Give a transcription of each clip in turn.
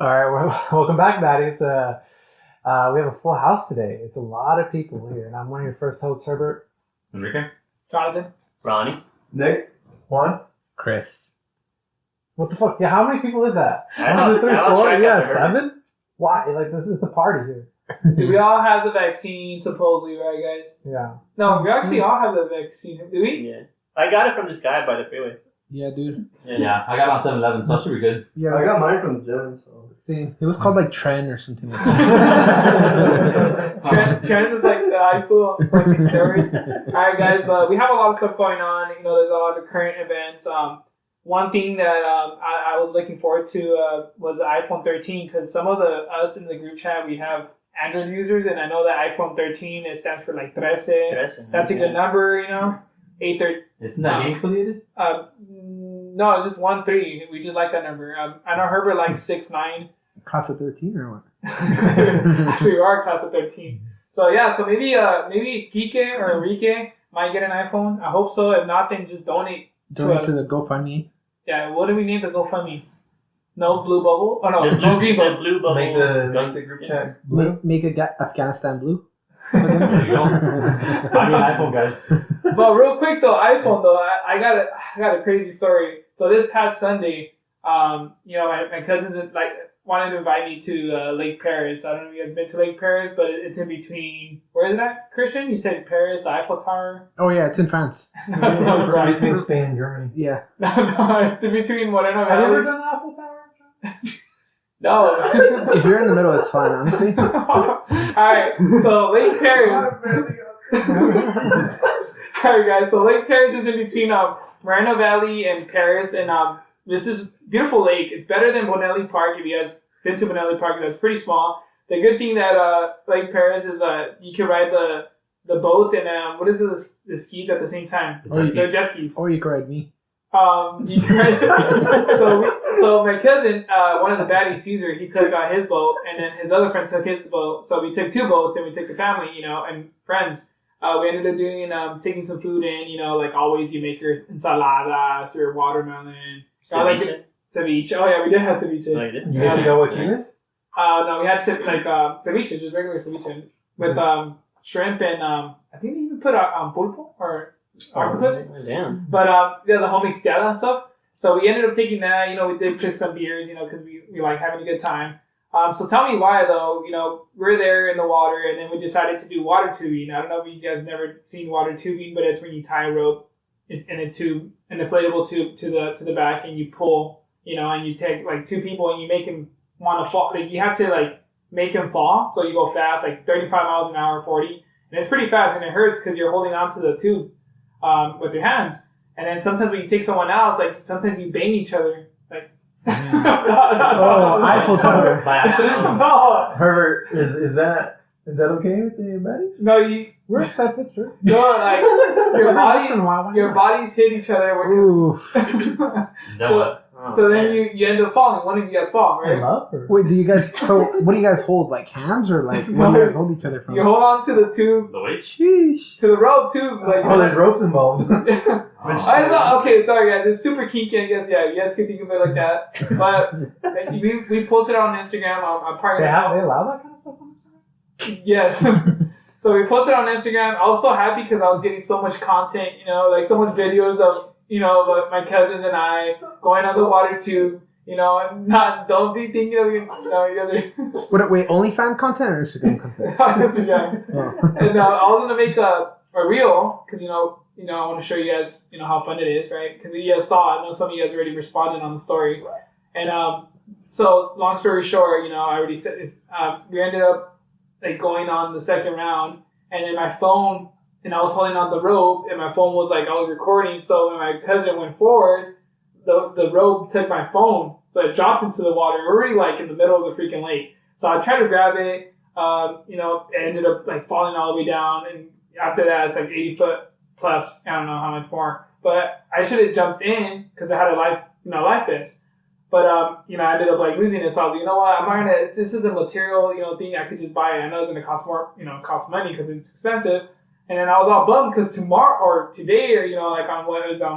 All right, welcome back, Baddies. We have a full house today. It's a lot of people here, and I'm one of your first hosts, Herbert. Enrique. Jonathan. Ronnie. Nick. Juan. Chris. What the fuck? Yeah, how many people is that? I 1, 2, 3, lost 4? track Yeah, after Herbert. 7? Why? Like, this is a party here. We all have the vaccine, supposedly, right, guys? Yeah. No, we actually all have the vaccine. Do we? Yeah. I got it from this guy by the freeway. Yeah, dude. Yeah, I got on 7-Eleven, so that should be good. Yeah, I got mine from the gym. So. same. It was called like Tren or something like that. Trent is like the high school fucking steroids. Alright, guys, but we have a lot of stuff going on. You know, there's a lot of current events. One thing that I was looking forward to was the iPhone 13 because some of us in the group chat, we have Android users, and I know that iPhone 13, it stands for like 13. That's a good number, you know? 813. Isn't that game affiliated? No, it's just 13. We just like that number. I know Herbert likes 69. Class of 13 or what? Actually, we are class of 13. So yeah, so maybe Kike or Enrique might get an iPhone. I hope so. If not, then just donate to the GoFundMe. Yeah, what do we name the GoFundMe? No blue bubble? Oh no, no green bubble. Blue bubble. Make the group chat blue. Make Afghanistan blue. There you go. Buy me an iPhone, guys. But real quick though, iPhone though, I got a crazy story. So this past Sunday, you know, my cousins wanted to invite me to Lake Paris. I don't know if you guys been to Lake Paris, but it's in between. Where is it at, Christian? You said Paris, the Eiffel Tower. Oh yeah, it's in France. That's what I'm saying. Between Spain and Germany. Yeah. No, it's in between whatever. Have you ever done the Eiffel Tower? No. If you're in the middle, it's fine, honestly. Alright, so Lake Paris. Alright guys, so Lake Paris is in between Moreno Valley and Paris, and this is beautiful lake. It's better than Bonelli Park. If you guys been to Bonelli Park, that's pretty small. The good thing that Lake Paris is you can ride the boats and what is it, the skis at the same time. The jet skis. Or you can ride me. You can ride so my cousin, one of the Baddie, Caesar, he took his boat, and then his other friend took his boat. So we took 2 boats, and we took the family, you know, and friends. We ended up doing taking some food in, you know, like always. You make your ensaladas, your watermelon, ceviche. Oh yeah, we did have ceviche. Oh, you did? You guys know what you miss? No, we had ceviche, just regular ceviche with shrimp and I think they even put pulpo or octopus. Damn. But yeah, the whole mixteada and stuff. So we ended up taking that. You know, we did take some beers, you know, because we like having a good time. So tell me why though. You know, we're there in the water, and then we decided to do water tubing. I don't know if you guys have never seen water tubing, but it's when you tie a rope in a tube, an inflatable tube to the back, and you pull. You know, and you take like 2 people, and you make them want to fall. Like you have to like make them fall, so you go fast, like 35 miles an hour, 40, and it's pretty fast, and it hurts because you're holding onto the tube with your hands. And then sometimes when you take someone else, like sometimes you bang each other, like. Oh, Eiffel Tower. By accident. No, Herbert, is that okay with the baddies? no, We're accepted, sure. no, like Once in a while, your bodies hit each other. Ooh. So then you end up falling. One of you guys fall, I right? love her. Wait, do you guys? So what do you guys hold? Like hands or like what do you guys hold each other from? You hold on to the tube, The weight? Sheesh. to the rope too. Like, Oh, there's ropes involved. Okay, sorry guys. It's super kinky, I guess. Yeah, you guys can think of it like that. But we posted it on Instagram. I'm part They of allow that kind of stuff on Instagram? Yes. So we posted it on Instagram. I was so happy because I was getting so much content. You know, like so much videos of my cousins and I going on the water tube. You know, don't be thinking of you other Wait, OnlyFans content or Instagram content? on Instagram. Oh. And I was gonna make a reel because I want to show you guys how fun it is, right? Because you guys saw it. I know some of you guys already responded on the story, and so long story short, I already said this. We ended up like going on the second round, and then my phone, and I was holding on the rope, and my phone was like I was recording. So when my cousin went forward, the rope took my phone, so it dropped into the water. We're already like in the middle of the freaking lake. So I tried to grab it. It ended up like falling all the way down, and after that, it's like 80 foot plus. I don't know how much more, but I should have jumped in because I had a life vest. But I ended up like losing it. So I was like, you know what? I'm not gonna. This is a material thing. I could just buy it. I know it's gonna cost more. Cost money because it's expensive. And then I was all bummed because tomorrow or today or like on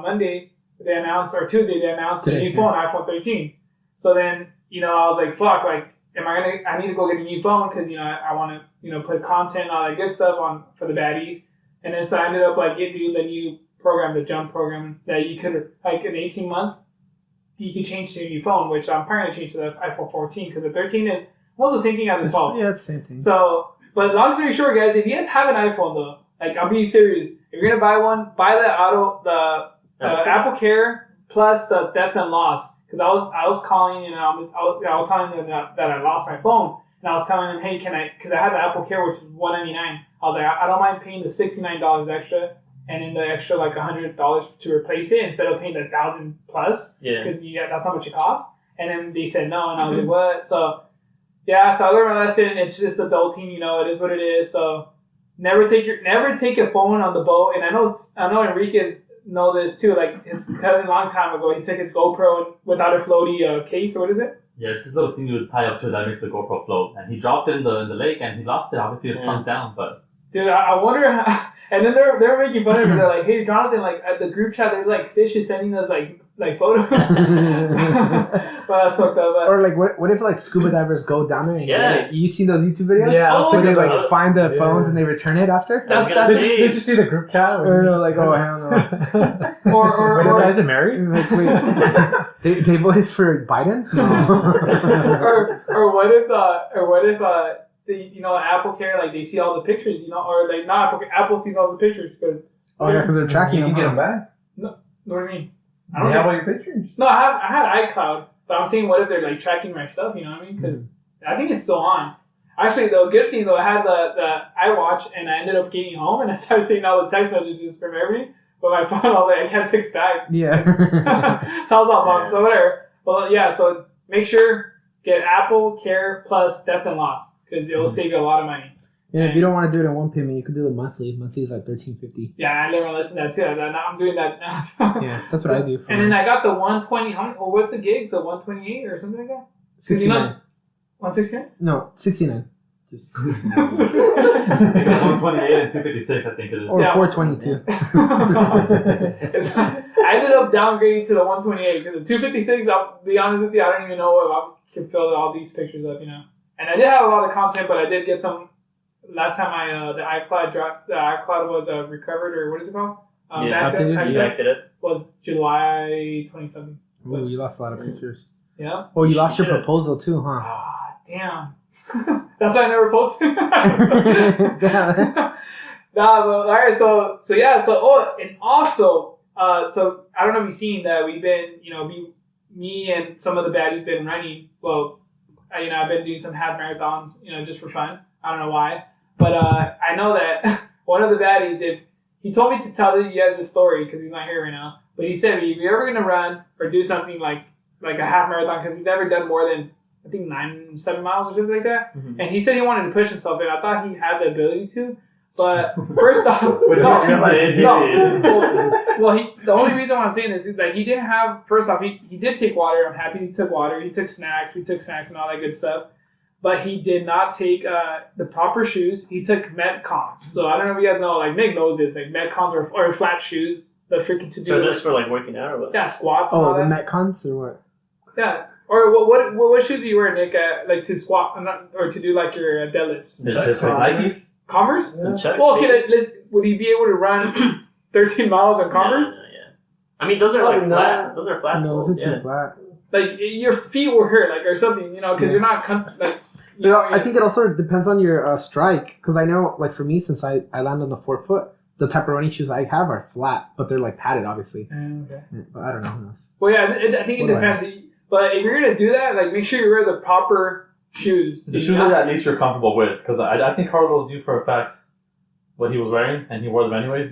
Monday they announced, or Tuesday they announced the new phone, iPhone 13. So then I was like, fuck, like, I need to go get a new phone because, I want to, put content, all that good stuff on for the baddies. And then so I ended up like doing the new program, the jump program that you could, like in 18 months, you could change to a new phone, which I'm probably going to change to the iPhone 14 because the 13 is almost the same thing as the 12. Yeah, it's the same thing. So, but long story short, guys, if you guys have an iPhone though, like I'm being serious, if you're going to buy one, buy the Apple Care plus the theft and loss. Because I was calling and I was telling them that I lost my phone. And I was telling them, hey, because I had the Apple Care, which was $199. I was like, I don't mind paying the $69 extra and then the extra like $100 to replace it instead of paying the $1,000 plus. Yeah. Because that's how much it costs. And then they said no, and I was like, what? So, yeah, so I learned my lesson. It's just adulting, it is what it is. So, never take a phone on the boat. And I know Enriquez know this too. Like his cousin, a long time ago, he took his GoPro without a floaty case. Or what is it? Yeah, it's this little thing you would tie up to it that makes the GoPro float. And he dropped it in the lake and he lost it. Obviously, it sunk down, but... Dude, I wonder how... And then they're making fun of me. They're like, hey, Jonathan, like, at the group chat, there's, like, Fish is sending us, like photos. But that's fucked up. But... Or, like, what if, like, scuba divers go down there and get it? You seen those YouTube videos? Yeah. So they, like, those. find the phones and they return it after? Did you see the group chat? Or, like, oh, hell no. Or These guys are married? Like, wait, they voted for Biden? No. or what if the Apple Care, like they see all the pictures, or like not Apple Care, Apple sees all the pictures because Because they're tracking You them. can get them back. what do you mean? I don't have all your pictures. No, I had iCloud, but I'm saying what if they're like tracking my stuff? You know what I mean? Because I think it's still on. Actually, the good thing though, I had the iWatch and I ended up getting home and I started seeing all the text messages from everybody. But my phone, I was like, I can't text back. Yeah. So I was all bummed. So whatever. Well, yeah. So make sure get Apple Care plus theft and loss because it'll save you a lot of money. Yeah, if you don't want to do it in one payment, you could do the monthly. Monthly is like $13.50. Yeah, I never listened to that too. I'm doing that now. Yeah, that's what I do. And then I got the 120. What's the gig? So 128 or something like that? 69. 169? No, 69. Just 128 and 256, I think it is. or Yeah. 422. I ended up downgrading to the 128 because the 256. I'll be honest with you, I don't even know if I can fill all these pictures up. And I did have a lot of content, but I did get some. Last time the iCloud dropped, the iCloud was recovered, or what is it called? Updated? it. Was July 27th. Ooh, you lost a lot of pictures. Yeah. Oh, you lost your should've. proposal too, huh? Ah, damn. That's why I never posted. Nah, but alright, so yeah, and also, so I don't know if you've seen that we've been, me and some of the baddies been running. Well, I've been doing some half marathons, just for fun. I don't know why, but I know that one of the baddies, if he told me to tell you guys this story because he's not here right now, but he said if you're ever gonna run or do something like a half marathon, because he's never done more than I think 7 miles or something like that, and he said he wanted to push himself, and I thought he had the ability to. But first off, the only reason why I'm saying this is that he didn't have. First off, he did take water. I'm happy he took water. He took snacks. We took snacks and all that good stuff. But he did not take the proper shoes. He took Metcons. So I don't know if you guys know. Like Nick knows this. Like Metcons or flat shoes. The freaking to do. So this for like working out or what? Yeah, squats. And Oh, all the that. Metcons or what? Yeah. Or what shoes do you wear, Nick? Like to squat or to do like your deadlifts? It's just like Nikes. Converse. Some Chucks, Well, okay. maybe? Would he be able to run 13 miles on Converse? No, yeah. I mean, those are like Probably flat. not. Those are flat No, soles. those are Yeah. too flat. Like your feet will hurt, like or something, because you're not like. I think it also depends on your strike. Because I know, like for me, since I land on the 4-foot, the type of running shoes I have are flat, but they're like padded, obviously. Okay. But I don't know. Who knows? Well, yeah, I think it What do I depends. But if you're gonna do that, like make sure you wear the proper shoes. The shoes that at least you're comfortable with, because I think Carlos knew for a fact what he was wearing, and he wore them anyways.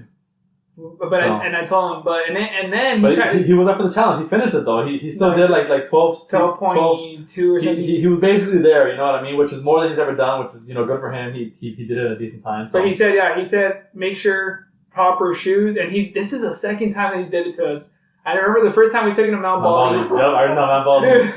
And I told him, and then But he tried he was up for the challenge. He finished it though. He still did like 12.2 12.2 or something. He was basically there, you know what I mean? Which is more than he's ever done, which is good for him. He did it at a decent time. So. But he said make sure proper shoes, and this is the second time that he did it to us. I remember the first time we took him to Mount Baldy. Yep, I remember Mount Baldy. Dude,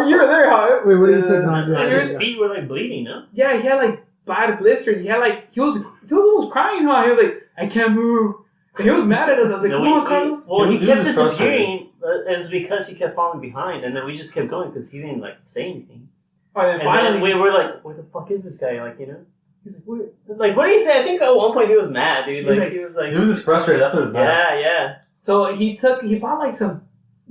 you were there, huh? Wait, what do you think? And his feet were like bleeding, no? Yeah, he had like bad blisters. He had like he was almost crying, huh? He was like, I can't move. And he was mad at us. I was like, come on, Carlos. Well, he He kept was disappearing It's because he kept falling behind, and then we just kept going because he didn't like say anything. And then And finally, then we were like, "Where the fuck is this guy?" Like, you know, he's like, "Where?" Like, what did he say? I think at one point he was mad, dude. Like, he was like, He was just frustrated. That's what it was. yeah. so he bought like some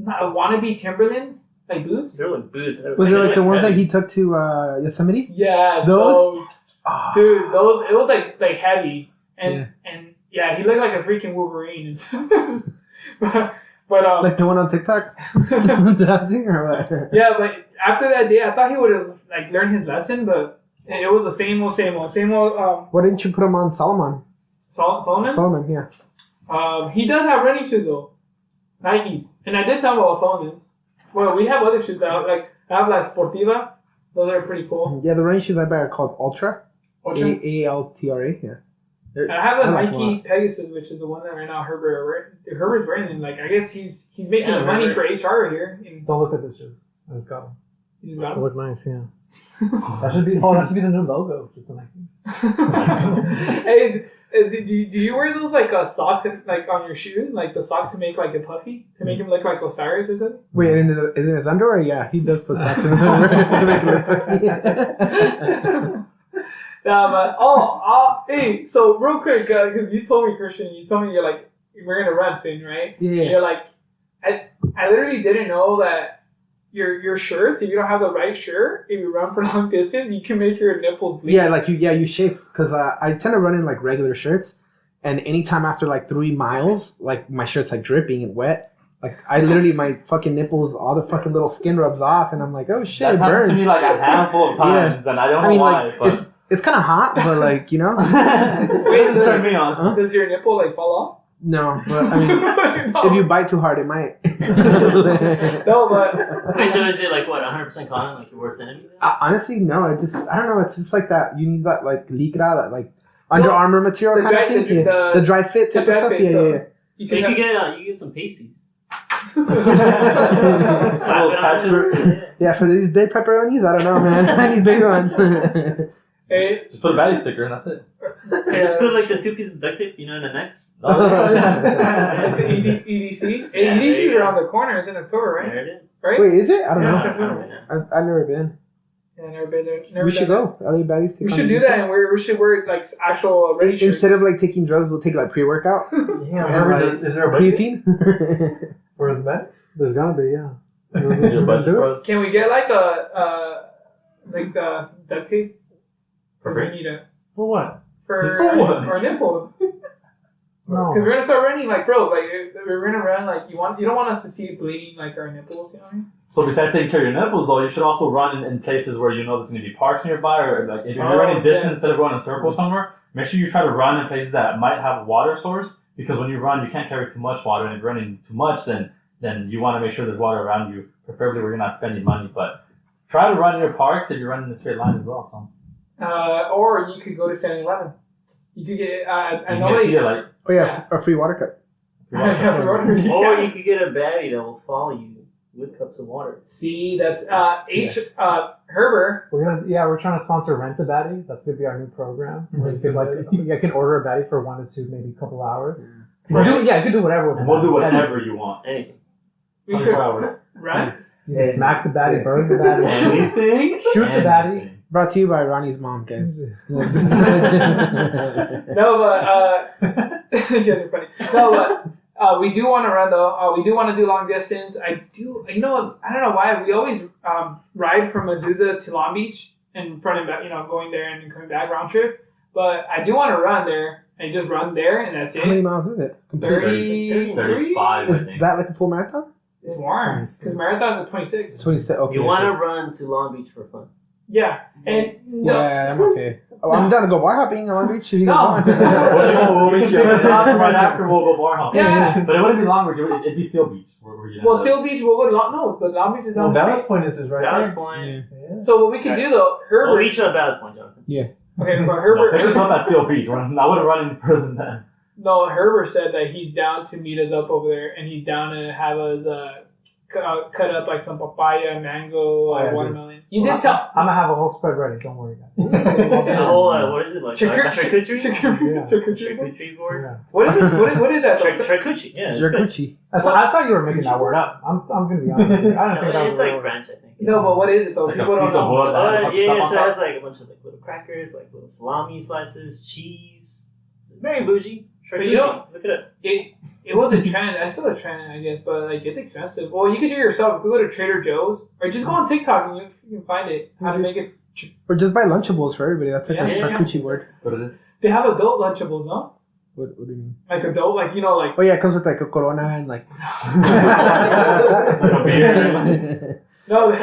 wannabe Timberland like boots. They're like boots. Was it like the ones that he took to Yosemite? Yes, Those? dude, those it was like heavy and yeah, he looked like a freaking Wolverine and stuff. but Like the one on TikTok? Dancing or what? yeah, but after that day, I thought he would have like learned his lesson, but it was the same old. Why didn't you put him on Solomon? Solomon. Solomon, yeah. He does have running shoes though, Nikes, and I did tell him about Solomon's. Well, we have other shoes that I have like Sportiva. Those are pretty cool. Yeah, the running shoes I buy are called Ultra. Ultra. Altra, yeah. And I have a I like Nike them Pegasus, which is the one that right now Herbert's wearing them. Like I guess he's making Yeah, the money Herbert. for HR here. And Don't look at the shoes. I just got them. you just got They them. look nice, yeah. That should be the new logo. Just like Hey, do you wear those like socks like on your shoe, like the socks to make like a puffy to make him look like Osiris or something? Wait, is it his underwear? Yeah, he does put socks in his underwear to make it look But hey, so real quick, because you told me, Christian, you're like we're gonna run soon, right? Yeah. And you're like, I literally didn't know that your shirts, if you don't have the right shirt, if you run for long distance, you can make your nipples bleed. Yeah, like you shape because I tend to run in like regular shirts, and anytime after like 3 miles, like my shirt's like dripping and wet. Like I literally my fucking nipples, all the fucking little skin rubs off, and I'm like, oh shit, That's it happened burns. to me like a handful of times, and I don't know I mean, why. like But it's kind of hot, but like you know, it doesn't turn me on. Huh? Does your nipple like fall no. But I mean, off? if you bite too hard, it might. No, but Wait, so is it like what 100% cotton, like your worst enemy? Honestly, no. I don't know. It's just like that. You need that like lycra, that like Under Armour material the kind dry- of thing. the- Yeah. the- The dry fit type the of dry stuff. fit, Yeah, so- yeah, yeah. you You can could get some pasties. have, Slap it on patches. his- Yeah, for these big pepperonis, I don't know, man. I need big ones. hey, Just put a Baddie sticker and that's it. I just put like the 2 pieces of duct tape, you know, in the necks. Oh, like the EDC. Hey, Yeah, there EDC's you go. around the corner. It's in October, right? There it is. Right? Wait, is it? I don't Yeah. know. I don't know. I've never been. Yeah, never been there. Never We should done go. LA Baddies. that. We should do that, and we should wear like actual ready shirts. Instead of like taking drugs, we'll take like pre-workout. Yeah, And, remember like, is there a budget creatine. for the bets? there's gonna be, yeah. Your budget Do it. bros. Can we get like the duct tape? For Or we free? need it For what? for For what? our nipples. No. Because we're gonna start running like pros. Like we're gonna run like you don't want us to see bleeding like our nipples. You know what I mean? So besides taking care of your nipples, though, you should also run in places where you know there's going to be parks nearby, or like if you're Oh, running distance yes. instead of going in a circle somewhere, make sure you try to run in places that might have a water source, because when you run, you can't carry too much water, and if you're running too much, then you want to make sure there's water around you, preferably where you're not spending money. But try to run near parks if you're running in a straight line as well. So Or you could go to 7-Eleven. You could get. I you know can they. get Pedialyte. Oh yeah, a free water cup. Yeah, for order, you Or can. you could get a baddie that will follow you with cups of water. See, that's Herbert. We're trying to sponsor Rent a Baddie. That's gonna be our new program. Where you could you can order a Baddie for 1 to 2, maybe a couple hours. You can do whatever with And the we'll do Baddie. whatever you want. Anything. We 24 could hours. run. You can smack the Baddie, burn the Baddie, Anything? shoot the Baddie. Anything. Brought to you by Ronnie's mom, guys. No, but you guys are funny. No, but we do want to run though. We do want to do long distance. I do. You know what? I don't know why we always ride from Azusa to Long Beach and front and back. Going there and coming back round trip. But I do want to run there and just run there and that's How many it. miles is it? 33. 35, I Is think. that like a full marathon? It's warm because marathon's at 26. 26. Okay. You want to run to Long Beach for fun. Yeah, and no, Yeah, I'm okay. Oh, I'm down to go bar hopping on Long Beach. If you No. guys We'll meet you Yeah. right after. We'll go bar hop. Yeah. But it wouldn't be Long Beach. It'd be Seal Beach. Where you well, Seal Beach we'll go to but Long Beach is No, down the Ballast street. Point is right Ballast there. Point. Yeah. So what we can do though, We'll Herbert. reach at Ballast Point, Jonathan. Okay, but No, Herbert. pick us up at Seal Beach. I wouldn't run any further than that. No, Herbert said that he's down to meet us up over there, and he's down to have us cut up like some papaya, mango, yeah, watermelon. You did tell. I'm gonna have a whole spread ready. Don't worry, guys. And a whole, what is it, like charcuterie? Charcuterie board? Yeah. What is it? What is that? Charcuterie, yeah. It's good. Jerkuchi. I thought you were making that word up. I'm gonna be honest with you. I don't think that was It's a like real word. French, I think. No, but what is it though? Like People a don't piece of know. wood that has a bunch of Yeah, stuff so it on has top. like a bunch of like little crackers, like little salami slices, cheese. It's very bougie. But you Charcuterie. know- Look it up. It was a trend. It's still a trend, I guess, but like it's expensive. Well, you can do it yourself. You can go to Trader Joe's or just go on TikTok and you can find it. How to make it. Or just buy Lunchables for everybody. That's like Yeah, a yeah, charcuterie word. What it is? They have adult Lunchables, huh? What do you mean? Like adult, like you know, like Oh yeah, it comes with like a Corona and like. Like a beer. no. What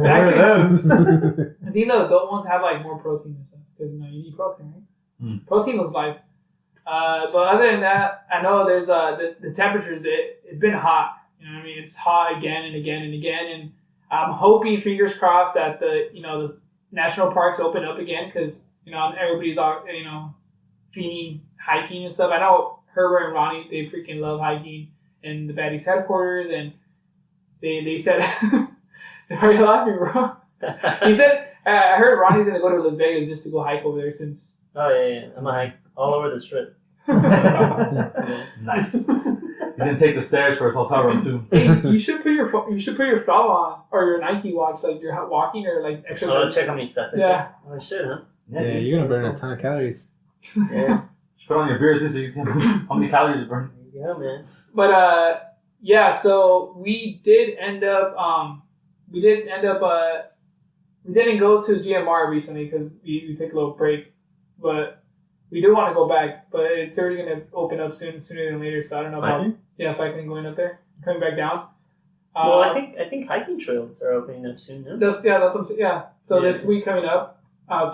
Actually, are those? I think the adult ones have like more protein and stuff because you know you need protein, right? Mm. Protein was life. But other than that, I know there's the temperatures. It's been hot. You know what I mean? It's hot again and again and again, and I'm hoping, fingers crossed, that the national parks open up again because everybody's all feeding hiking and stuff. I know Herbert and Ronnie, they freaking love hiking in the Baddies headquarters, and they said they're very laughing, bro. He said I heard Ronnie's gonna go to Las Vegas just to go hike over there since. Oh yeah. I'm gonna hike all over the strip. Nice. He's gonna take the stairs for his hotel room too. Hey, you should put your Strava on or your Nike watch, like you're walking or like So exercise. check how many steps I Yeah. get. Oh shit, huh? Yeah, you're gonna burn a ton of calories. Yeah. Just put on your beer too so you can how many calories you burn. Yeah, man. But yeah. So we didn't go to GMR recently because we took a little break, but we do want to go back. But it's already gonna open up sooner than later. So I don't know about cycling going up there, coming back down. Well, I think hiking trails are opening up soon. No? That's what I'm saying. Yeah. So Yeah. this week coming up,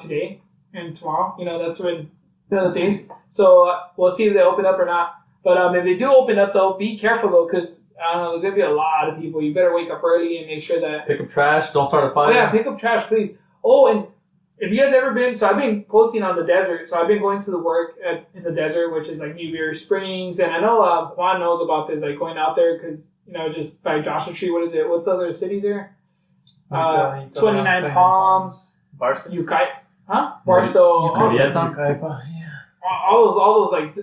today and tomorrow, that's when the other days. So we'll see if they open up or not. But if they do open up, though, be careful though, because I don't know, there's gonna be a lot of people. You better wake up early and make sure that. Pick up trash. Don't start a Oh fire. yeah, pick up trash, please. Oh, and if you guys ever been, so I've been posting on the desert. So I've been going to the work in the desert, which is like Newberry Springs, and I know Juan knows about this, like going out there because just by Joshua Tree. What is it? What's the other city there? 29 Palms, Barstow. Ukai, huh? Barstow. Julieta. All those like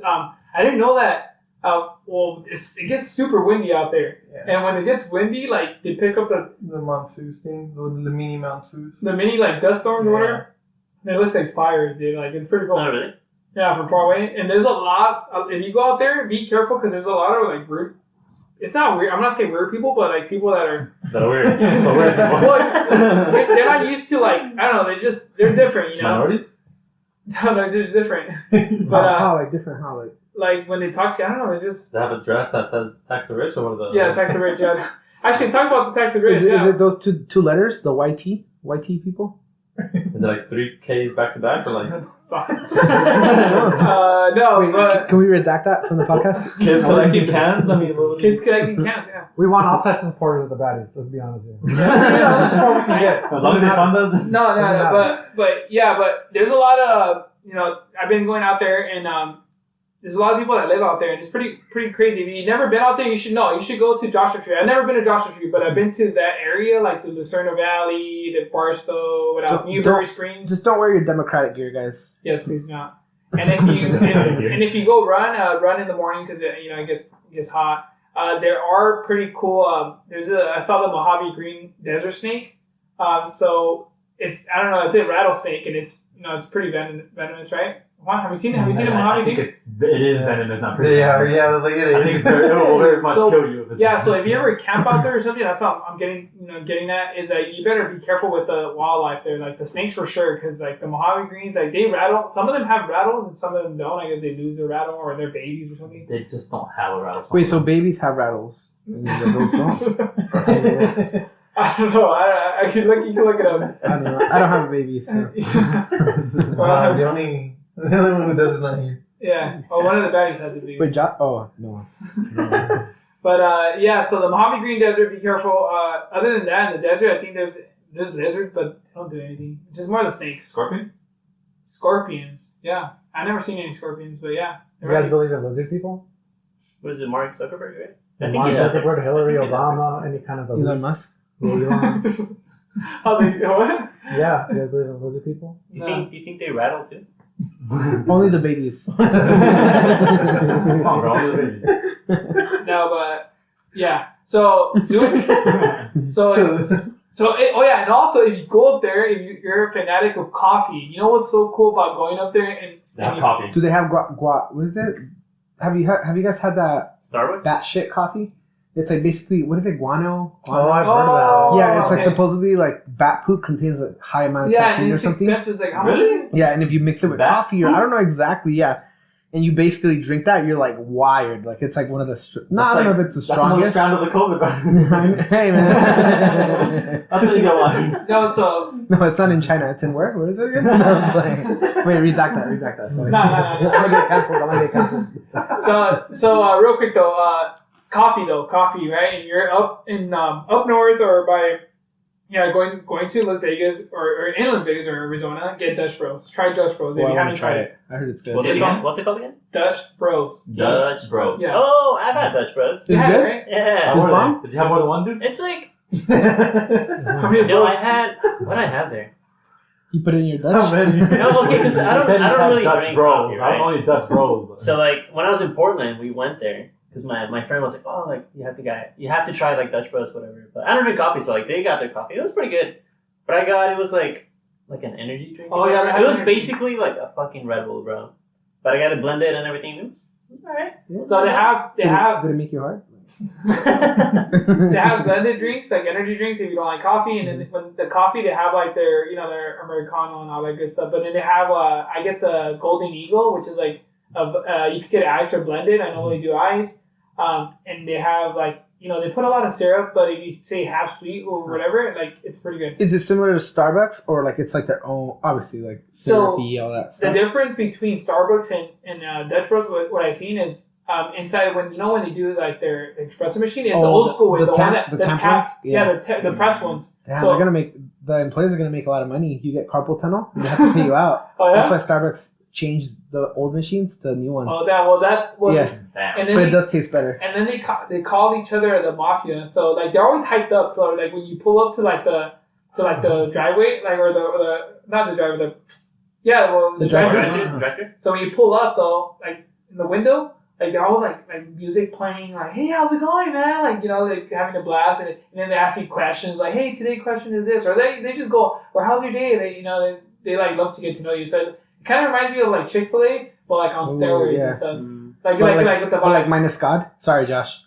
I didn't know that. It gets super windy out there, Yeah. and when it gets windy, like they pick up The monsoons thing, the mini monsoons. the mini like dust storms or whatever. And it looks like fires, dude. Like it's pretty cool. Oh really? Yeah, from far away. And there's a lot. If you go out there, be careful because there's a lot of like weird. It's not weird. I'm not saying weird people, but like people that are. That's weird. So weird. Well, they're not used to like I don't know. They're different, Minorities. No, they're just different. But How like different? How like? like when they talk to you, I don't know. They just They have a dress that says "tax the rich" or one of the. yeah, tax rich. Yeah. Actually, talk about the tax rich. Is Yeah. it those two letters? The YT people? Is it like 3 Ks back to back or like Stop. No, Wait, but can we redact that from the podcast? kids collecting cans? I mean, what kids collecting cans. Yeah. We want all types of supporters of the Baddies. Let's be honest here. Yeah, That's what we can get. as long as they fund us. No, Doesn't matter. but there's a lot of I've been going out there and there's a lot of people that live out there and it's pretty crazy. If you've never been out there, you should know. You should go to Joshua Tree. I've never been to Joshua Tree, but I've been to that area, like the Lucerna Valley, the Barstow, what else? Newberry Springs. Just don't wear your Democratic gear, guys. Yes, please not. And if you and if you go run in the morning because it gets hot. There are pretty cool. I saw the Mojave Green desert snake. So it's I don't know. It's a rattlesnake and it's pretty venomous, right? Juan, have you seen it? Have you seen a I Mojave think Green? it is venomous, not pretty. Yeah, venomous. I was like, it I is. think it will very much So, kill you. If it's Yeah, so if you ever camp out there or something, that's all I'm getting at is that you better be careful with the wildlife there, like the snakes for sure, because like the Mojave Greens, like they rattle. Some of them have rattles and some of them don't. I guess they lose their rattle or they're babies or something. they just don't have a rattle. Wait, so babies have rattles? And those don't? I don't know. I should look. You can look it up. I don't know. I don't have a baby, so. The only one who does is not here. Yeah. Oh, one of the baddies has a baby. Wait, oh, no. But yeah, so the Mojave Green Desert, be careful. Other than that, in the desert, I think there's lizards, but they don't do anything. Just more the snakes. Scorpions? Scorpions. Yeah. I've never seen any scorpions, but yeah. You guys believe in lizard people? What is it, Mark Zuckerberg, right? I think Mark he's Zuckerberg, Hillary, I think he's Obama, any kind of Elon elites. Musk. Elon. I was like, what? Yeah, you guys believe in lizard people? Do you think they rattle too? Only the babies. Come on, bro. Look at these. No, but yeah. So, and also if you go up there, if you're a fanatic of coffee, you know what's so cool about going up there and They have coffee. Do they have what is it? Have you guys had Starbucks? that shit coffee? It's like basically, what is it, guano? Oh, I've heard of that. Yeah, it's like okay. supposedly like bat poop contains a high amount of Yeah, caffeine and or it's something. expensive. It's like, how much is it? Yeah, and if you mix it with Bat coffee, or I don't know exactly, yeah, and you basically drink that, you're like wired. Like it's like one of the I don't know if it's the That's another strongest. strand of the COVID, bro. Hey man. That's what you go on. No, so No, it's not in China. It's in where? Where is it again? No, I'm playing. Wait, redact that. Sorry. No. I'm gonna get cancelled. So real quick though, coffee, right? And you're up north or by going to Las Vegas or in Las Vegas or Arizona, get Dutch Bros. Try Dutch Bros. Well, if you I haven't want to try tried it. I heard it's good. What's it called again? Dutch Bros. Dutch bro. Yeah. Oh, I've had Dutch Bros. Is You it had it, good? right? Yeah. Is bomb? Did you have more than one, dude? It's like How many no, bros? I had what I had there. You put it in your Dutch. No, okay, because I You said you don't had really Dutch drink bros. coffee, I'm right? only Dutch bros. But. So like when I was in Portland, we went there because my friend was like, oh, like you have to try like Dutch Bros, whatever. But I don't drink coffee, so like they got their coffee. It was pretty good. But it was like an energy drink. Oh, yeah, it was energy. basically like a fucking Red Bull, bro. But I got it blended and everything. It was alright. So they have Did it make you hard? they have blended drinks, like energy drinks if you don't like coffee, and then when the coffee they have like their their Americano and all that good stuff. But then they have I get the Golden Eagle, which is like you could get ice or blended. I normally do ice, and they have like they put a lot of syrup, but if you say half sweet or whatever, like it's pretty good. Is it similar to Starbucks or like it's like their own? Obviously, like So, syrupy, all that The stuff. difference between Starbucks and Dutch Bros, what I've seen is inside when they do like their espresso machine, it's the old school way, the one that the the temp tap, ones? the press ones. Damn, So the employees are gonna make a lot of money. If you get carpal tunnel, they have to pay you out. oh yeah, That's why Starbucks changed the old machines to new ones. yeah. Yeah, And then but it does taste better. And then they call each other the mafia. So like they're always hyped up. So like when you pull up to the driveway, like or the not the driveway, the driveway. Director? So when you pull up though, like in the window, like they're all like music playing, like hey, how's it going, man? Like like having a blast, and then they ask you questions like hey, today's question is this, or they just go, or how's your day? They like love to get to know you. So it kind of reminds me of like Chick-fil-A, but like on steroids and stuff. Like with the Or like minus God. Sorry, Josh.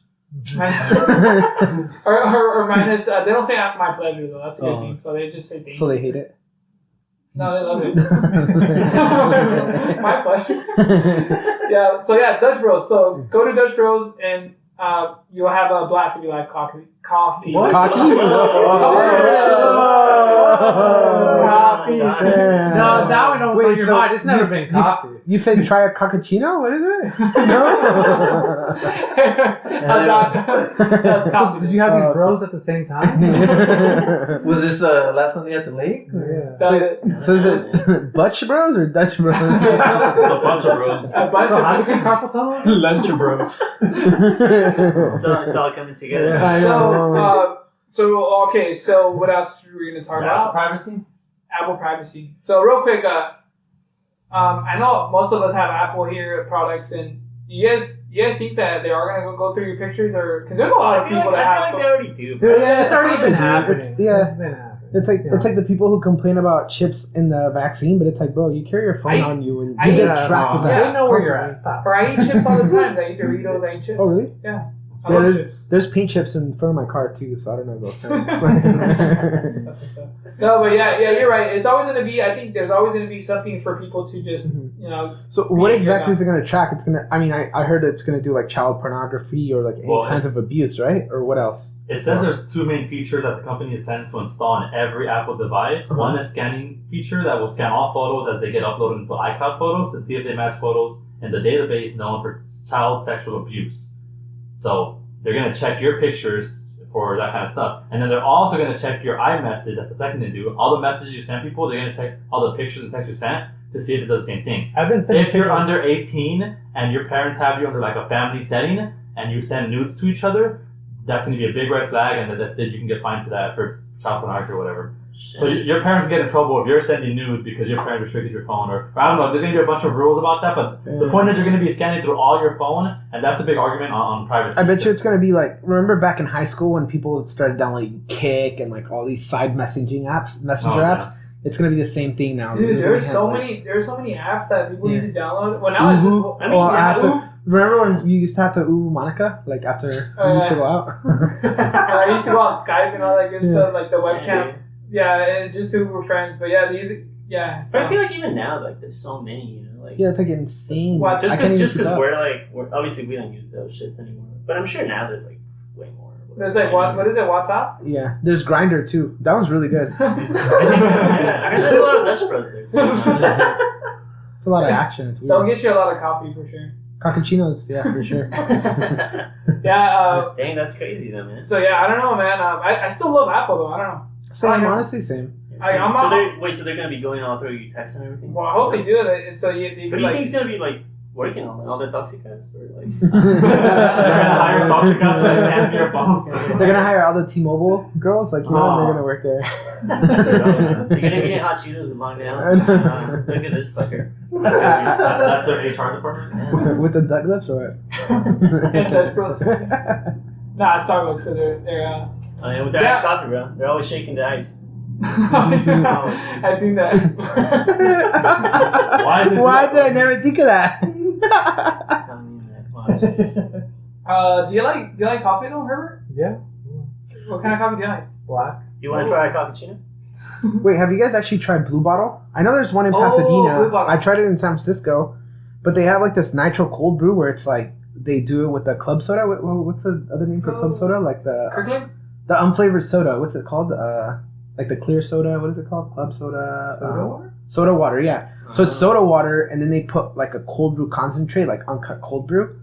or minus. They don't say my pleasure though. That's a good thing. So they just say thank So you. they hate it. No, they love it. My pleasure. Yeah. So yeah, Dutch Bros. So go to Dutch Bros and you'll have a blast if you like coffee. Coffee. What? Cocky? Coffee. No, now we know what's Wait, on your so mind. It's never been coffee. You said try a cappuccino? What is it? No. That's coffee. Did you have these Oh, bros at the same time? Was this last one at the lake? Yeah. That- So is this Butch Bros or Dutch Bros? It's a bunch of bros. a bunch So how do of you get carpal tunnel? Lunch bros. It's all coming together. Yeah. I know. So what else are we gonna talk about? Privacy? Apple privacy. So real quick, I know most of us have Apple here products, and you guys think that they are gonna go through your pictures, or because there's a lot of I feel people like that they have. already do. Dude, Yeah, it's already been privacy. happening. It's- yeah. It's been happening. It's like the people who complain about chips in the vaccine, but it's like, bro, you carry your phone I- on you and I- you Yeah, get tracked with no, that. they know where you're constantly. at. Stop. Or I eat chips all the time. I eat Doritos. I eat chips. Oh, really? Yeah. I Yeah, love there's, chips. there's paint chips in front of my car too, so I don't know about That's what's up. No, but yeah, you're right. It's always gonna be. I think there's always gonna be something for people to just, So what exactly is it going to track? It's going to. I mean, I heard it's going to do like child pornography or like any Well, signs of abuse, right? Or what else? It says there's two main features that the company is planning to install on every Apple device. Uh-huh. One is scanning feature that will scan all photos as they get uploaded into iCloud Photos to see if they match photos in the database known for child sexual abuse. So they're going to check your pictures for that kind of stuff. And then they're also going to check your iMessage. That's the second thing to do. All the messages you send people, they're going to check all the pictures and texts you sent to see if it does the same thing. I've been sending If you're pictures. under 18 and your parents have you under like a family setting and you send nudes to each other, that's going to be a big red flag, and that you can get fined for that for child pornography or whatever. Shit. So your parents get in trouble if you're sending nudes because your parents restricted your phone, or I don't know. There's going to be a bunch of rules about that, but the point is you're going to be scanning through all your phone, and that's a big argument on privacy. I bet you it's going to be like, remember back in high school when people started downloading Kik and like all these side messaging apps, messenger apps? It's going to be the same thing now. Dude, there's so many apps that people used to download. Well, now it's just, I mean, remember when you used to have to Monica, like after you used to go out? I used to go on Skype and all that good stuff, like the webcam. Yeah, and just to were friends. But yeah, But I feel like even now, like there's so many, you know, like it's like insane. What, just because we're obviously we don't use those shits anymore. But I'm sure now there's like way more. There's like what is it? WhatsApp? Yeah, there's Grindr too. That one's really good. I heard there's a lot of Dutch bros there. It's a lot of action. It's weird. They'll get you a lot of coffee for sure. Cappuccinos, yeah, for sure. Yeah. Dang, that's crazy though, man. So yeah, I don't know, man. I still love Apple though. I don't know. Same, honestly, same. So they're gonna be going all through your text and everything. Well, I hope they do it. And so you What do you think's gonna be like working on all the toxicas or like? They're gonna hire toxicas to scan your phone. They're gonna hire all the T-Mobile girls, like and they're gonna work there. You're gonna be eating hot Cheetos and long nails. Look at this fucker. That's their HR department. With the duck lips or what? And Dutch bros. Nah, Starbucks. So they're. Oh yeah, with their iced coffee, bro. They're always shaking the ice. I seen that. Why did I never think of that? Do you like coffee though, Herbert? Yeah. What kind of coffee do you like? Black. You want to try a cappuccino? Wait, have you guys actually tried Blue Bottle? I know there's one in Blue Pasadena. Bottle. I tried it in San Francisco, but they have like this nitro cold brew where it's like they do it with the club soda. What's the other name for club soda? Like Kirkland? the unflavored soda. What's it called? Like the clear soda. What is it called? Club soda. Soda water? Soda water. Yeah. So it's soda water, and then they put like a cold brew concentrate, like uncut cold brew,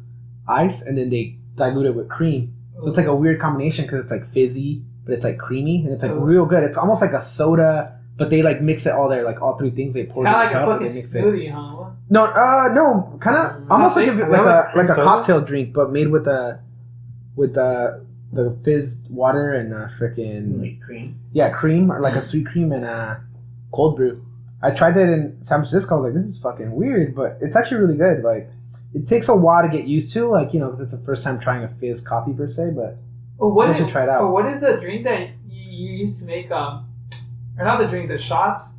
ice, and then they dilute it with cream. So it's like a weird combination because it's like fizzy, but it's like creamy, and it's like real good. It's almost like a soda, but they like mix it all there, like all three things they pour. Kind of in like the a cup, fucking smoothie, huh? No, kind of almost like like a soda? cocktail drink, but made with the fizz water and freaking Like cream. yeah, cream or like a sweet cream and cold brew. I tried that in San Francisco. I was like, this is fucking weird, but it's actually really good. Like, it takes a while to get used to, like, you know, 'cause it's the first time trying a fizz coffee per se, but you should try it out. Or what is the drink that you used to make? Or not the drink, the shots.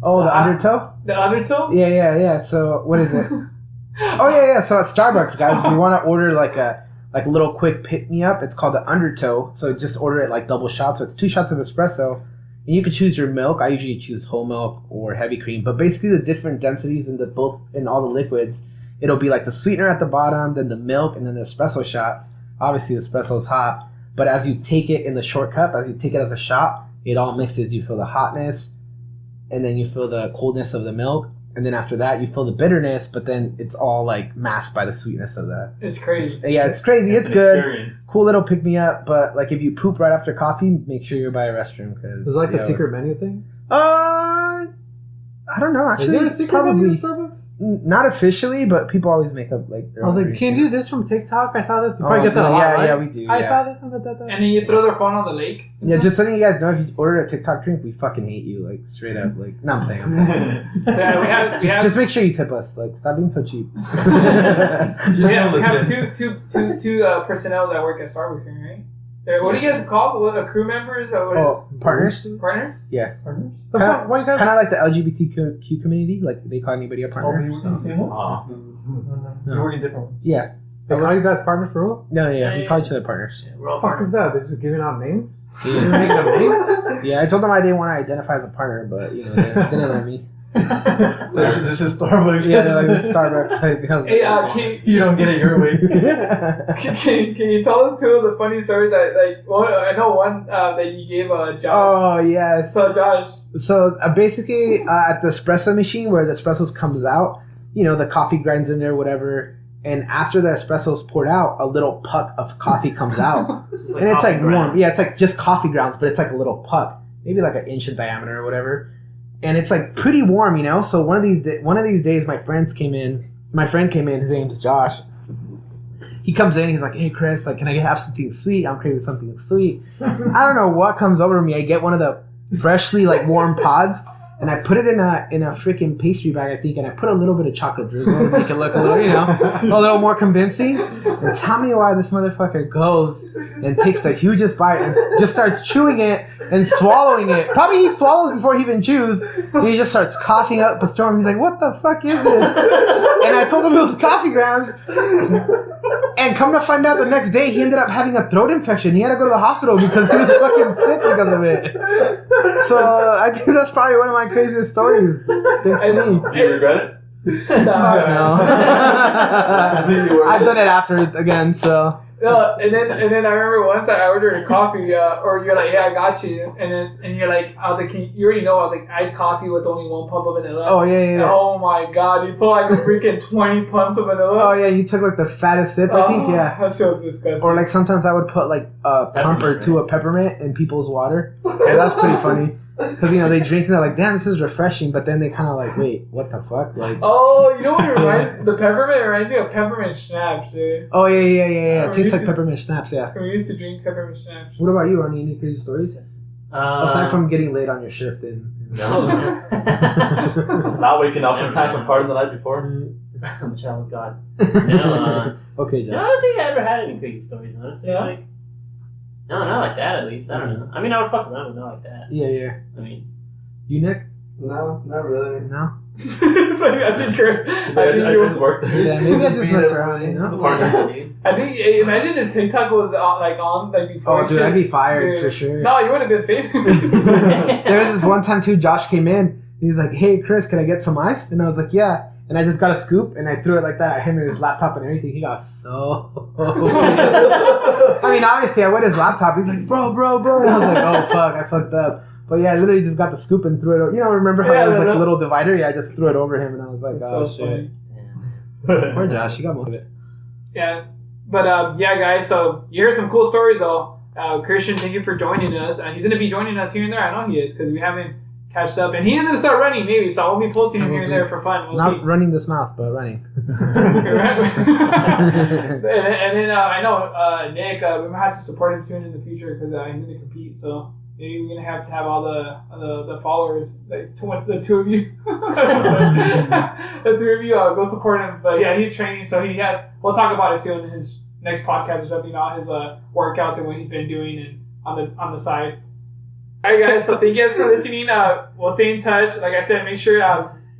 Oh, the undertow? The undertow. Yeah. So, what is it? Yeah. So at Starbucks, guys, if you want to order like a little quick pick me up, it's called the undertow. So just order it like double shots. So it's 2 shots of espresso. And you can choose your milk. I usually choose whole milk or heavy cream. But basically the different densities in all the liquids, it'll be like the sweetener at the bottom, then the milk, and then the espresso shots. Obviously the espresso is hot. But as you take it in the short cup, as you take it as a shot, it all mixes. You feel the hotness, and then you feel the coldness of the milk. And then after that, you feel the bitterness, but then it's all like masked by the sweetness of that. It's crazy. It's crazy. It's good. Experience. Cool little pick me up. But like if you poop right after coffee, make sure you're by a restroom because Is it like a secret menu thing? I don't know. Actually, Is there a secret probably menu at Starbucks? not officially, but people always make up like. Their I was own like, you can't reason. do this from TikTok. I saw this. You probably get that a lot, Yeah, right? yeah, we do. I yeah. saw this on the. And then you throw their phone on the lake. Yeah, just letting you guys know, if you order a TikTok drink, we fucking hate you, like straight up. Like, no, I'm playing. So yeah, Just make sure you tip us. Like, stop being so cheap. we have two personnel that work at Starbucks here, right? What do you guys call what, crew members? Or Partners. Partners? Yeah. Partners? Kind of like the LGBTQ community. Like, they call anybody a partner. You're working different ones. Yeah. They call you guys partners for real? No, yeah, we call each other partners. Yeah, we're all What the fuck is partners. that? They're just giving out names? Yeah. You're making up names? Yeah, I told them I didn't want to identify as a partner, but, you know, they didn't let me. This is Starbucks. Yeah, they're like, this is Starbucks. Like, I was Hey, like, You don't get it your way. can you tell us 2 of the funny stories that I know one that you gave Josh. Oh, yes. So Josh. So basically, at the espresso machine where the espressos comes out, you know, the coffee grinds in there, whatever. And after the espresso's poured out, a little puck of coffee comes out. And it's like warm. Yeah, it's like just coffee grounds, but it's like a little puck, maybe like an inch in diameter or whatever. And it's like pretty warm, you know. So one of these days, my friend came in. His name's Josh. he comes in. He's like, "Hey, Chris, like, can I have something sweet? I'm craving something sweet." I don't know what comes over me. I get one of the freshly like warm pods, and I put it in a freaking pastry bag, I think, and I put a little bit of chocolate drizzle to make it look a little, a little more convincing. And tell me why this motherfucker goes and takes the hugest bite and just starts chewing it and swallowing it. Probably he swallows before he even chews. And he just starts coughing up a storm. He's like, "What the fuck is this?" And I told him it was coffee grounds. And come to find out the next day, he ended up having a throat infection. He had to go to the hospital because he was fucking sick because of it. So I think that's probably one of my craziest stories. Thanks to me. Do you regret it? Fuck no. I've done it after again, so. No, and then I remember once I ordered a coffee, or you're like, "Yeah, I got you," and you're like, I was like, you already know, I was like, iced coffee with only 1 pump of vanilla. Oh yeah. Oh my god, you put like a freaking 20 pumps of vanilla. Oh yeah, you took like the fattest sip, I think, yeah. That shit was disgusting. Or like sometimes I would put like a pump or two of peppermint in people's water. Yeah, that's pretty funny. Because, they drink and they're like, "Damn, this is refreshing," but then they kind of like, "Wait, what the fuck?" Like, oh, you know what it reminds the peppermint reminds me of peppermint schnapps, dude. Oh yeah. It tastes like peppermint schnapps, yeah. We used to drink peppermint schnapps. What about you, Ronnie? Any crazy stories? Aside from getting laid on your shift and Not waking up sometimes from partying the night before. I'm a child of God. No, Okay, no, Josh. I don't think I ever had any crazy stories, honestly. Yeah? Like, no, not like that, at least. I don't know. I mean, I would fuck around, but not like that. Yeah. I mean, You, Nick? No, not really. No? It's like, I think I just worked there. Yeah, maybe I just messed around, It's a know? partner. dude. I think, imagine if TikTok was on before. Oh, dude, I'd be fired for sure. No, you would have been famous. There was this one time, too, Josh came in. He's like, "Hey, Chris, can I get some ice?" And I was like, "Yeah." And I just got a scoop and I threw it like that at him and his laptop and everything. He got so I mean, obviously, I went his laptop. He's like, bro. And I was like, "Oh, fuck, I fucked up." But yeah, I literally just got the scoop and threw it. Remember how there was like a little divider? Yeah, I just threw it over him and I was like, That's "Oh, so shit." funny. Poor Josh, he got most of it. Yeah, but yeah, guys. So you heard some cool stories, though. Christian, thank you for joining us. He's gonna be joining us here and there. I know he is because we haven't catched up, and he is gonna start running maybe. So I'll be posting him here and there for fun. We'll Not see. running this mouth, but running. and then I know Nick. We might have to support him soon in the future because he's gonna compete. So maybe we're gonna have to have all the followers, like the two of you, the three of you, go support him. But yeah, he's training, so he has. We'll talk about it soon. His next podcast is something about his workouts and what he's been doing and on the side. All right, guys. So thank you guys for listening. We'll stay in touch. Like I said, make sure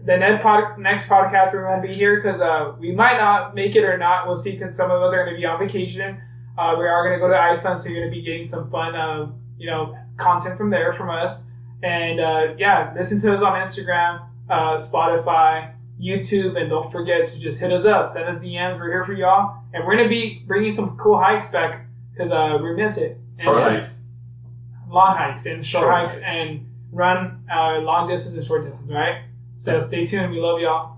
the next podcast we won't be here because we might not make it or not. We'll see because some of us are going to be on vacation. We are going to go to Iceland, so you're going to be getting some fun, content from us. And yeah, listen to us on Instagram, Spotify, YouTube, and don't forget to just hit us up. Send us DMs. We're here for y'all, and we're going to be bringing some cool hikes back because we miss it. Short hikes. Long hikes and short hikes and run long distance and short distance, right? So stay tuned. We love y'all.